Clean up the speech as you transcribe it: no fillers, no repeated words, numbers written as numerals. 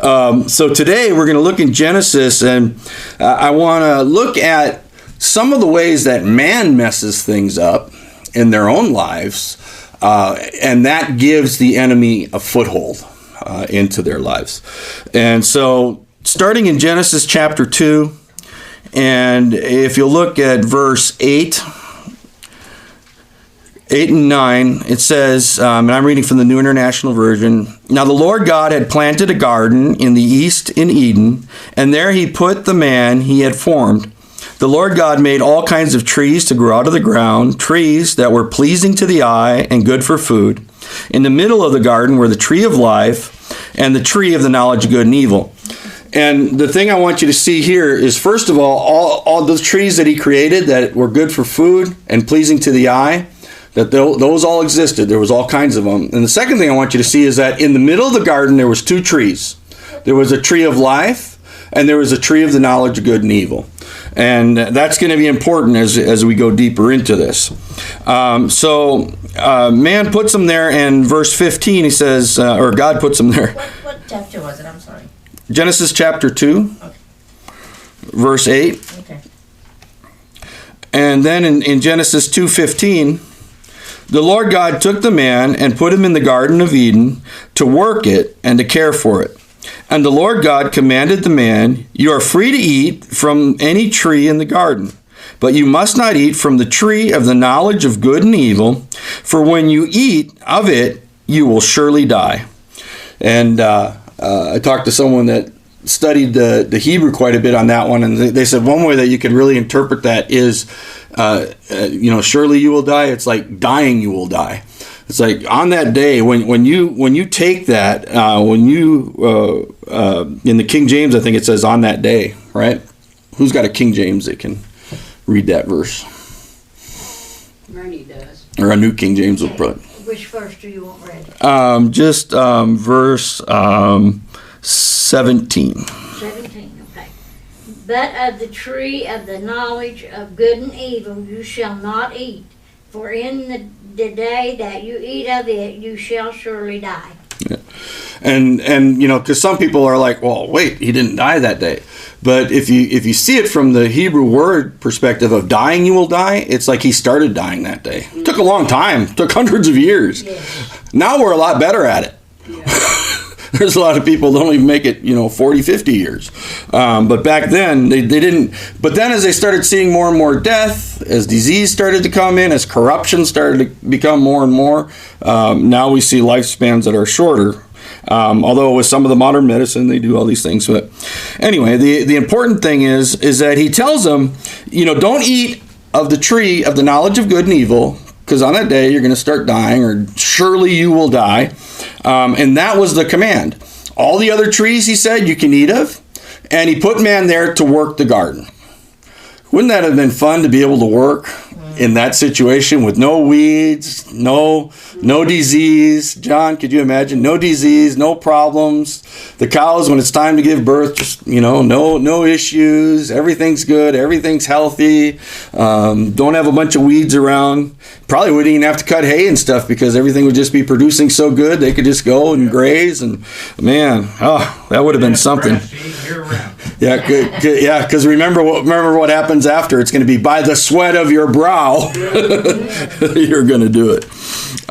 So today we're going to look in Genesis, and I want to look at some of the ways that man messes things up in their own lives, and that gives the enemy a foothold into their lives. And so starting in Genesis chapter 2, and if you look at verse 8 and 9, it says, and I'm reading from the New International Version, "Now the Lord God had planted a garden in the east in Eden, and there he put the man he had formed. The Lord God made all kinds of trees to grow out of the ground, trees that were pleasing to the eye and good for food. In the middle of the garden were the tree of life and the tree of the knowledge of good and evil." And the thing I want you to see here is, first of all those trees that he created that were good for food and pleasing to the eye, that those all existed. There was all kinds of them. And the second thing I want you to see is that in the middle of the garden there was two trees. There was a tree of life and there was a tree of the knowledge of good and evil. And that's going to be important as we go deeper into this. So man puts them there, and verse 15 he says, or God puts them there. What chapter was it? I'm sorry. Genesis chapter 2, Okay. verse 8. Okay. And then in Genesis 2:15, the Lord God took the man and put him in the Garden of Eden to work it and to care for it. And the Lord God commanded the man, "You are free to eat from any tree in the garden, but you must not eat from the tree of the knowledge of good and evil, for when you eat of it, you will surely die." And I talked to someone that studied the Hebrew quite a bit on that one, and they said one way that you could really interpret that is, surely you will die. It's like dying you will die. It's like on that day when you take that, in the King James I think it says on that day, right? Who's got a King James that can read that verse? Bernie does. Or a New King James will put. Which verse do you want read? Verse 17. 17, okay. "But of the tree of the knowledge of good and evil you shall not eat, for in the day that you eat of it you shall surely die." Yeah. And because some people are like, well, wait, he didn't die that day. But if you see it from the Hebrew word perspective of dying you will die, it's like he started dying that day. It took a long time. It took hundreds of years. Yes. Now we're a lot better at it. Yeah. There's a lot of people that don't even make it, 40, 50 years. But back then, they didn't. But then as they started seeing more and more death, as disease started to come in, as corruption started to become more and more, now we see lifespans that are shorter. Although with some of the modern medicine, they do all these things. But anyway, the important thing is that he tells them, don't eat of the tree of the knowledge of good and evil, because on that day you're going to start dying, or surely you will die. And that was the command. All the other trees, he said, you can eat of. And he put man there to work the garden. Wouldn't that have been fun to be able to work in that situation with no weeds, no disease? John, could you imagine? No disease, no problems. The cows, when it's time to give birth, just, no issues. Everything's good. Everything's healthy. Don't have a bunch of weeds around. Probably wouldn't even have to cut hay and stuff because everything would just be producing so good. They could just go and graze. And man, that would have been something. Yeah, because remember what happens after. It's going to be by the sweat of your brow. You're going to do it.